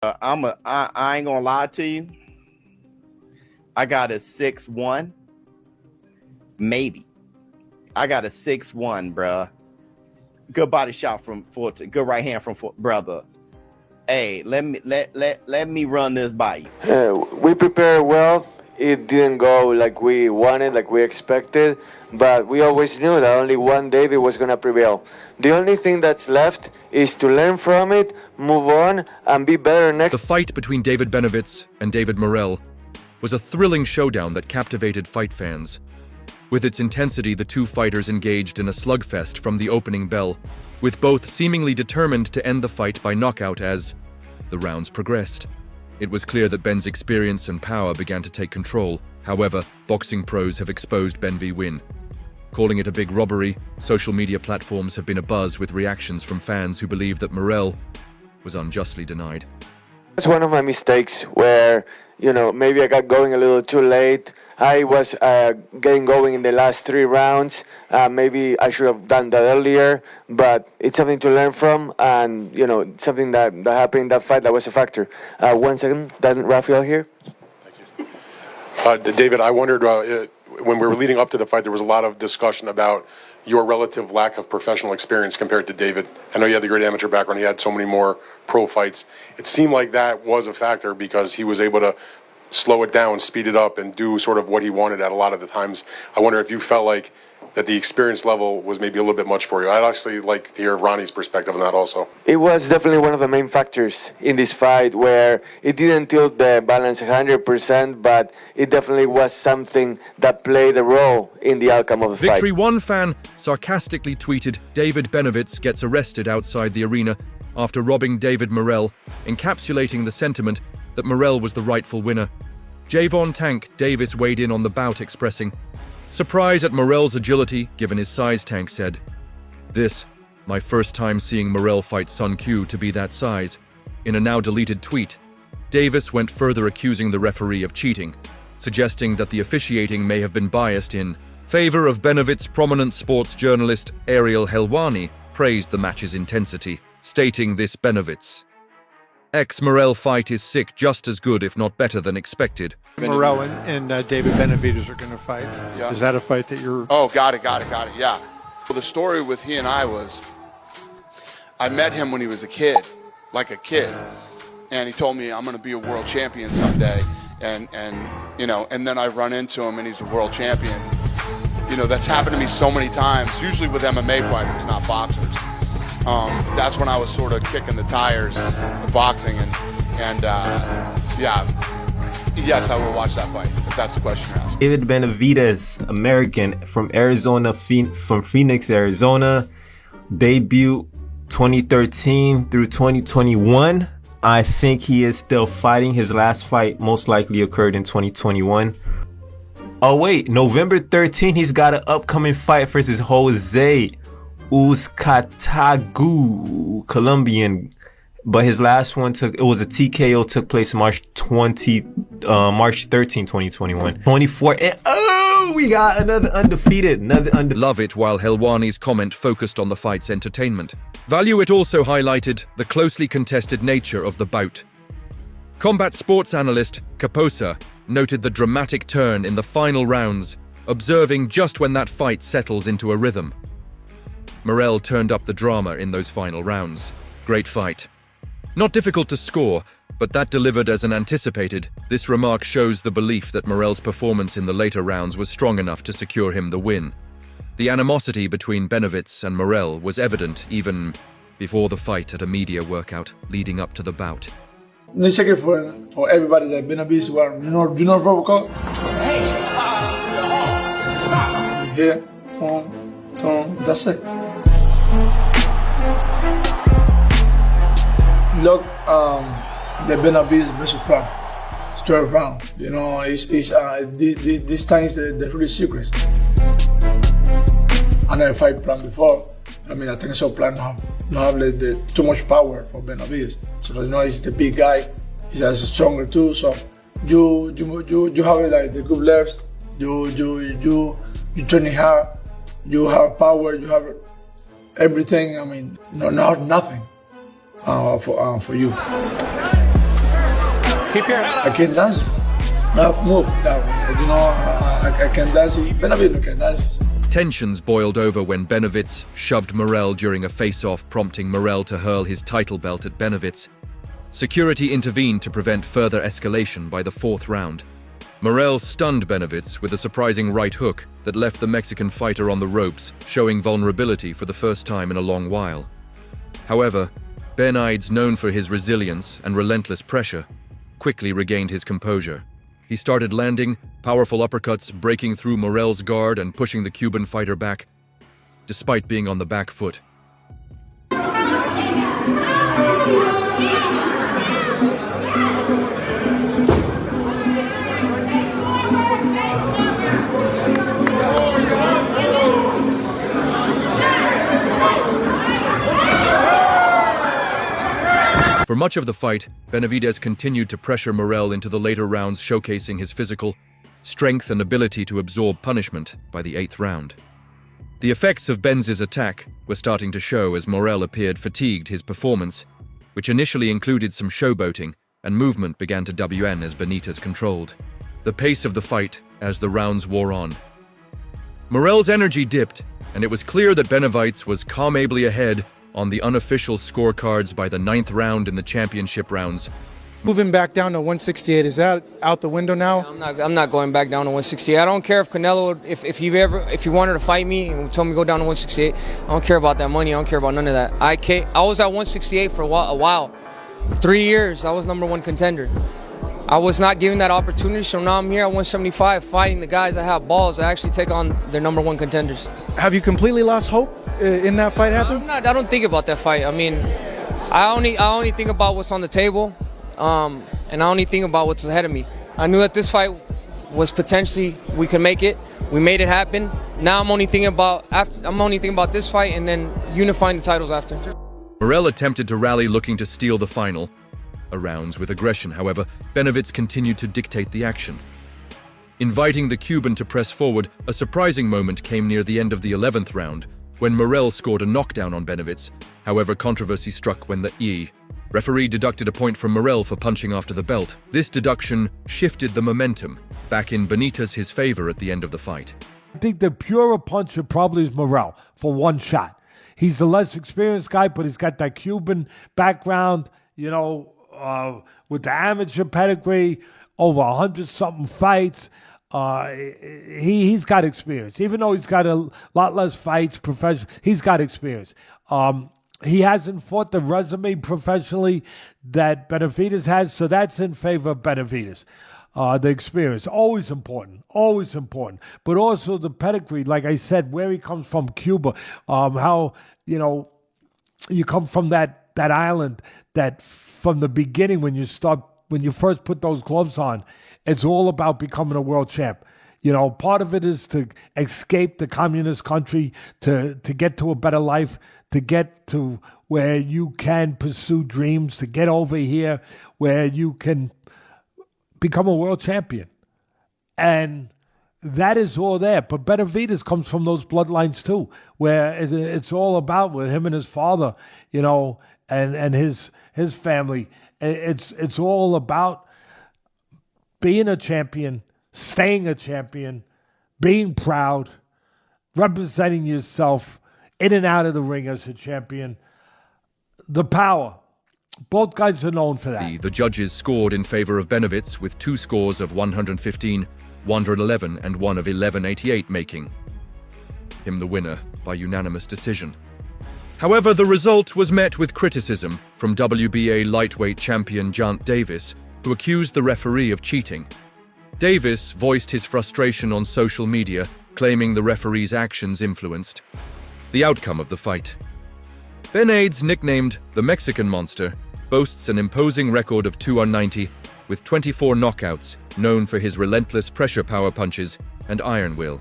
I ain't gonna lie to you. I got a 6'1", maybe. I got a 6'1", bruh. Good body shot from Fulton. Good right hand from brother. Hey, let me run this by you. We prepared well. It didn't go like we wanted, like we expected, but we always knew that only one David was going to prevail. The only thing that's left is to learn from it, move on, and be better next. The fight between David Benavidez and David Morrell was a thrilling showdown that captivated fight fans. With its intensity, the two fighters engaged in a slugfest from the opening bell, with both seemingly determined to end the fight by knockout as the rounds progressed. It was clear that Ben's experience and power began to take control. However, boxing pros have exposed Ben v. Win. Calling it a big robbery, social media platforms have been abuzz with reactions from fans who believe that Morrell was unjustly denied. It's one of my mistakes where, maybe I got going a little too late. I was getting going in the last 3 rounds. Maybe I should have done that earlier, but it's something to learn from, and something that happened in that fight that was a factor. 1 second, Rafael here. Thank you. David, I wondered, when we were leading up to the fight, there was a lot of discussion about your relative lack of professional experience compared to David. I know you had the great amateur background. He had so many more pro fights. It seemed like that was a factor because he was able to slow it down, speed it up, and do sort of what he wanted at a lot of the times. I wonder if you felt like that the experience level was maybe a little bit much for you. I'd actually like to hear Ronnie's perspective on that also. It was definitely one of the main factors in this fight where it didn't tilt the balance 100%, but it definitely was something that played a role in the outcome of the fight. Victory One fan sarcastically tweeted, "David Benavidez gets arrested outside the arena after robbing David Morrell," encapsulating the sentiment that Morrell was the rightful winner. Javon Tank Davis weighed in on the bout, expressing surprise at Morrell's agility, given his size. Tank said, "This, my first time seeing Morrell fight Sun Q to be that size." In a now-deleted tweet, Davis went further, accusing the referee of cheating, suggesting that the officiating may have been biased in favor of Benavidez. Prominent sports journalist Ariel Helwani praised the match's intensity, stating this Benavidez ex-Morrell fight is sick, just as good, if not better than expected. Morrell and David Benavidez are going to fight. Yeah. Is that a fight that you're... Oh, got it, yeah. Well, the story with he and I was, I met him when he was a kid, and he told me, I'm going to be a world champion someday, and then I run into him and he's a world champion. That's happened to me so many times, usually with MMA fighters, not boxers. That's when I was sort of kicking the tires of boxing, and yes, I will watch that fight, if that's the question you're asking. David Benavidez, American, from Arizona, from Phoenix, Arizona, debut 2013 through 2021. I think he is still fighting. His last fight most likely occurred in 2021. Oh wait, November 13, he's got an upcoming fight versus Jose Uzcatagu, Colombian, but his last one took place March 13, 2021. 24, and we got another undefeated. Love it, while Helwani's comment focused on the fight's entertainment. Value it also highlighted the closely contested nature of the bout. Combat sports analyst Kaposa noted the dramatic turn in the final rounds, observing just when that fight settles into a rhythm. Morrell turned up the drama in those final rounds. Great fight. Not difficult to score, but that delivered as an anticipated. This remark shows the belief that Morrell's performance in the later rounds was strong enough to secure him the win. The animosity between Benavidez and Morrell was evident even before the fight at a media workout leading up to the bout. No secret for everybody that Benavidez were, you know Robocop? Here, that's it. Look, the Benavidez best plan. It's 12 rounds. This time is the real secret. I never fight plan before. I think so plan not have too much power for Benavidez. So he's the big guy. He's stronger too. So you have the good lefts. You training hard. You have power. You have everything. Not nothing for you. I can dance. I have move that, you know. I can dance. Benavidez can dance. Tensions boiled over when Benavidez shoved Morrell during a face-off, prompting Morrell to hurl his title belt at Benavidez. Security intervened to prevent further escalation by the 4th round. Morrell stunned Benavidez with a surprising right hook that left the Mexican fighter on the ropes, showing vulnerability for the first time in a long while. However, Benavidez, known for his resilience and relentless pressure, quickly regained his composure. He started landing powerful uppercuts, breaking through Morrell's guard and pushing the Cuban fighter back, despite being on the back foot. For much of the fight, Benavidez continued to pressure Morrell into the later rounds, showcasing his physical strength and ability to absorb punishment by the 8th round. The effects of Benz's attack were starting to show as Morrell appeared fatigued. His performance, which initially included some showboating and movement, began to wane as Benitez controlled the pace of the fight as the rounds wore on. Morrell's energy dipped, and it was clear that Benavidez was calmly ahead on the unofficial scorecards by the 9th round in the championship rounds. Moving back down to 168, is that out the window now? I'm not going back down to 168. I don't care if Canelo, if he wanted to fight me and told me to go down to 168. I don't care about that money. I don't care about none of that. I was at 168 for a while. 3 years. I was #1 contender. I was not given that opportunity, so now I'm here at 175 fighting the guys that have balls that actually take on their #1 contenders. Have you completely lost hope in that fight happening? I don't think about that fight. I mean, I only think about what's on the table, and I only think about what's ahead of me. I knew that this fight was potentially, we could make it. We made it happen. Now I'm only thinking about this fight and then unifying the titles after. Morrell attempted to rally, looking to steal the final rounds with aggression. However, Benavidez continued to dictate the action. Inviting the Cuban to press forward, a surprising moment came near the end of the 11th round, when Morrell scored a knockdown on Benavidez. However, controversy struck when the referee deducted a point from Morrell for punching after the belt. This deduction shifted the momentum back in Benitez' favor at the end of the fight. I think the purer puncher probably is Morrell for one shot. He's the less experienced guy, but he's got that Cuban background, you know, with the amateur pedigree, over 100-something fights. He's got experience. Even though he's got a lot less fights professional, he's got experience. He hasn't fought the resume professionally that Benavidez has, so that's in favor of Benavidez. The experience, always important. But also the pedigree, like I said, where he comes from, Cuba, how, you know, you come from that island that from the beginning when you first put those gloves on, it's all about becoming a world champ. You know, part of it is to escape the communist country, to get to a better life, to get to where you can pursue dreams, to get over here where you can become a world champion. And that is all there. But Benavidez comes from those bloodlines too, where it's all about with him and his father, you know, and his family. It's all about being a champion, staying a champion, being proud, representing yourself in and out of the ring as a champion. The power. Both guys are known for that. The judges scored in favor of Benavidez with 2 scores of 115, 111, and one of 1188, making him the winner by unanimous decision. However, the result was met with criticism from WBA lightweight champion Jant Davis, who accused the referee of cheating. Davis voiced his frustration on social media, claiming the referee's actions influenced the outcome of the fight. Benavidez, nicknamed the Mexican Monster, boasts an imposing record of 2-90 with 24 knockouts, known for his relentless pressure power punches and iron will.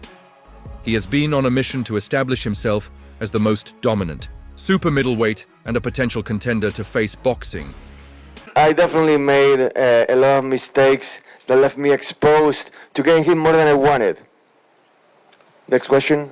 He has been on a mission to establish himself as the most dominant super middleweight and a potential contender to face boxing. I definitely made a lot of mistakes that left me exposed to getting hit more than I wanted. Next question.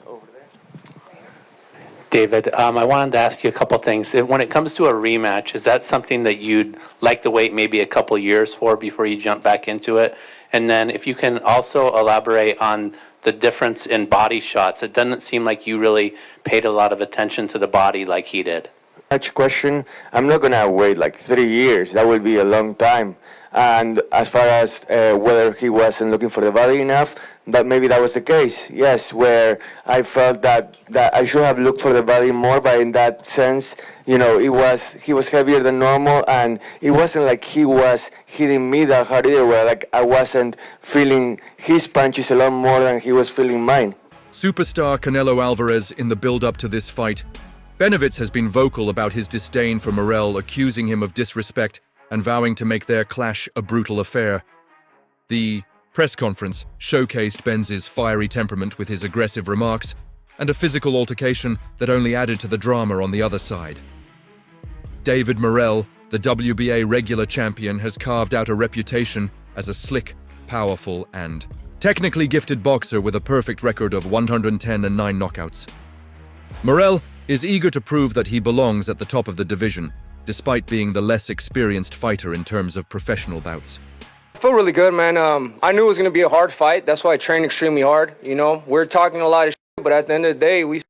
David, I wanted to ask you a couple things. When it comes to a rematch, is that something that you'd like to wait maybe a couple years for before you jump back into it? And then if you can also elaborate on the difference in body shots. It doesn't seem like you really paid a lot of attention to the body like he did. Next question, I'm not going to wait like 3 years. That will be a long time. And as far as whether he wasn't looking for the body enough, that maybe that was the case. Yes, where I felt that I should have looked for the body more, but in that sense, he was heavier than normal, and it wasn't like he was hitting me that hard either, where like I wasn't feeling his punches a lot more than he was feeling mine. Superstar Canelo Alvarez in the build-up to this fight. Benavidez has been vocal about his disdain for Morrell, accusing him of disrespect and vowing to make their clash a brutal affair. The press conference showcased Benz's fiery temperament with his aggressive remarks and a physical altercation that only added to the drama on the other side. David Morrell, the WBA regular champion, has carved out a reputation as a slick, powerful, and technically gifted boxer with a perfect record of 110 and 9 knockouts. Morrell is eager to prove that he belongs at the top of the division, despite being the less experienced fighter in terms of professional bouts. I feel really good, man. I knew it was going to be a hard fight. That's why I trained extremely hard. We're talking a lot of shit, but at the end of the day, we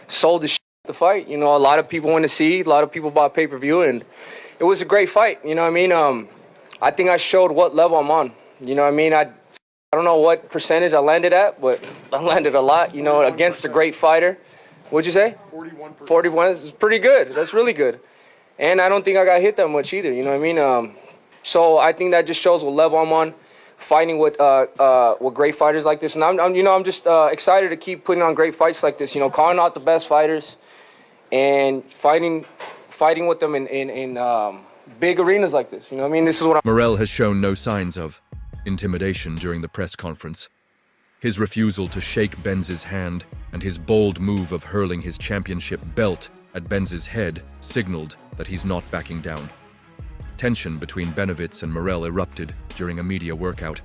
sold the shit the fight. A lot of people want to see, a lot of people bought pay-per-view, and it was a great fight. I think I showed what level I'm on. I don't know what percentage I landed at, but I landed a lot, against a great fighter. What'd you say? 41%. 41 is pretty good. That's really good. And I don't think I got hit that much either, So I think that just shows what level I'm on, fighting with great fighters like this. And I'm just excited to keep putting on great fights like this, calling out the best fighters and fighting with them in big arenas like this. This is what Morrell has shown no signs of intimidation during the press conference. His refusal to shake Benz's hand and his bold move of hurling his championship belt at Benz's head signaled that he's not backing down. Tension between Benavidez and Morrell erupted during a media workout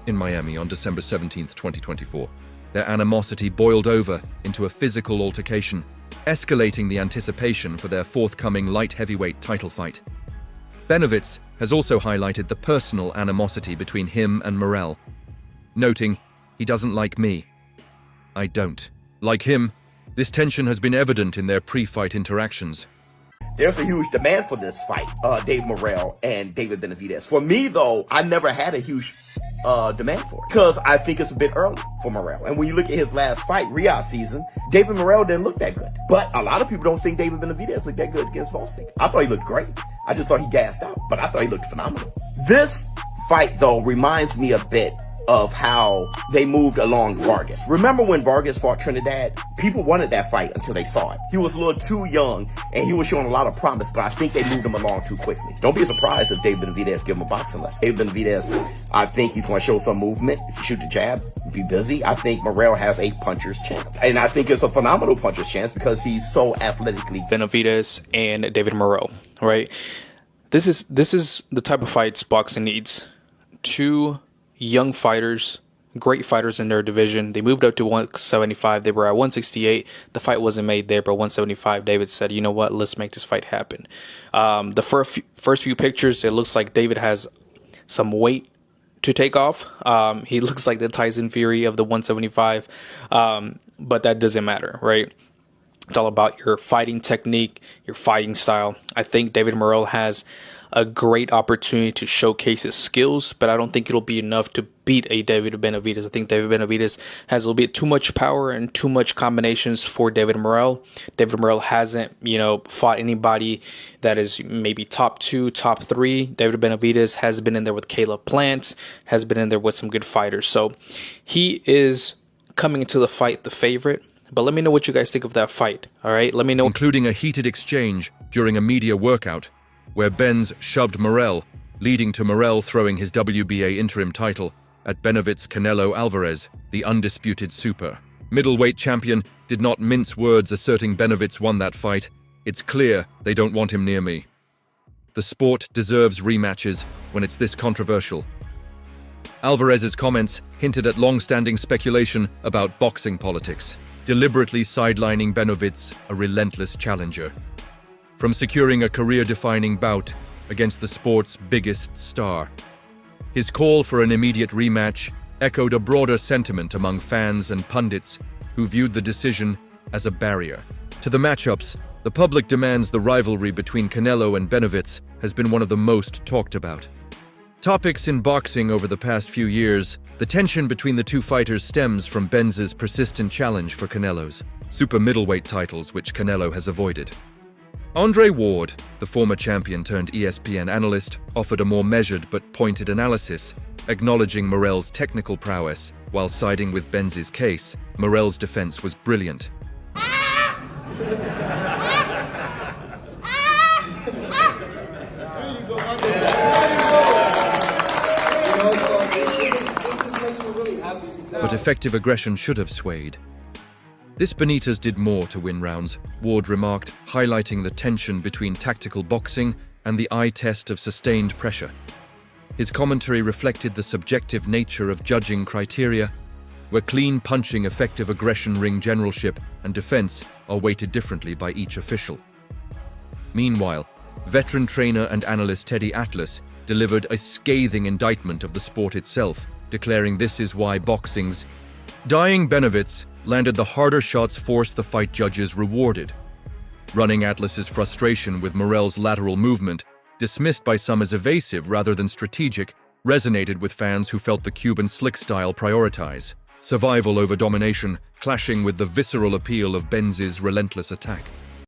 in Miami on December 17, 2024. Their animosity boiled over into a physical altercation, escalating the anticipation for their forthcoming light heavyweight title fight. Benavidez has also highlighted the personal animosity between him and Morrell, noting, "He doesn't like me. I don't." Like him, this tension has been evident in their pre-fight interactions. There's a huge demand for this fight, Dave Morrell and David Benavidez. For me, though, I never had a huge demand for it because I think it's a bit early for Morrell. And when you look at his last fight, Riyadh season, David Morrell didn't look that good. But a lot of people don't think David Benavidez looked that good against Volsing. I thought he looked great. I just thought he gassed out, but I thought he looked phenomenal. This fight, though, reminds me a bit of how they moved along Vargas. Remember when Vargas fought Trinidad? People wanted that fight until they saw it. He was a little too young, and he was showing a lot of promise, but I think they moved him along too quickly. Don't be surprised if David Benavidez give him a boxing lesson. David Benavidez, I think he's going to show some movement, shoot the jab, be busy. I think Morrell has a puncher's chance, and I think it's a phenomenal puncher's chance because he's so athletically. Benavidez and David Morrell, right? This is the type of fights boxing needs. Two young fighters, great fighters in their division. They moved up to 175. They were at 168. The fight wasn't made there, but 175, David said, you know what, let's make this fight happen. The first few pictures, it looks like David has some weight to take off. He looks like the Tyson Fury of the 175, but that doesn't matter, right? It's all about your fighting technique, your fighting style. I think David Morrell has a great opportunity to showcase his skills, but I don't think it'll be enough to beat a David Benavidez. I think David Benavidez has a little bit too much power and too much combinations for David Morrell. David Morrell hasn't, fought anybody that is maybe top 2, top 3. David Benavidez has been in there with Caleb Plant, has been in there with some good fighters. So he is coming into the fight the favorite. But let me know what you guys think of that fight, all right? Let me know. Including a heated exchange during a media workout where Benz shoved Morrell, leading to Morrell throwing his WBA interim title at Benavidez Canelo Alvarez, the undisputed super. Middleweight champion did not mince words asserting Benavidez won that fight. It's clear they don't want him near me. The sport deserves rematches when it's this controversial. Alvarez's comments hinted at long-standing speculation about boxing politics. deliberately sidelining Benavidez, a relentless challenger. From securing a career-defining bout against the sport's biggest star, his call for an immediate rematch echoed a broader sentiment among fans and pundits who viewed the decision as a barrier to the matchups. The public demands the rivalry between Canelo and Benavidez has been one of the most talked about topics in boxing over the past few years. The tension between the two fighters stems from Benz's persistent challenge for Canelo's super middleweight titles, which Canelo has avoided. Andre Ward, the former champion turned ESPN analyst, offered a more measured but pointed analysis, acknowledging Morrell's technical prowess. While siding with Benz's case, Morrell's defense was brilliant. But effective aggression should have swayed. This Benitez did more to win rounds, Ward remarked, highlighting the tension between tactical boxing and the eye test of sustained pressure. His commentary reflected the subjective nature of judging criteria, where clean punching, effective aggression, ring generalship, and defense are weighted differently by each official. Meanwhile, veteran trainer and analyst Teddy Atlas delivered a scathing indictment of the sport itself, declaring this is why boxing's dying Benavidez landed the harder shots forced the fight judges rewarded. Running Atlas's frustration with Morrell's lateral movement, dismissed by some as evasive rather than strategic, resonated with fans who felt the Cuban slick style prioritize survival over domination, clashing with the visceral appeal of Benz's relentless attack.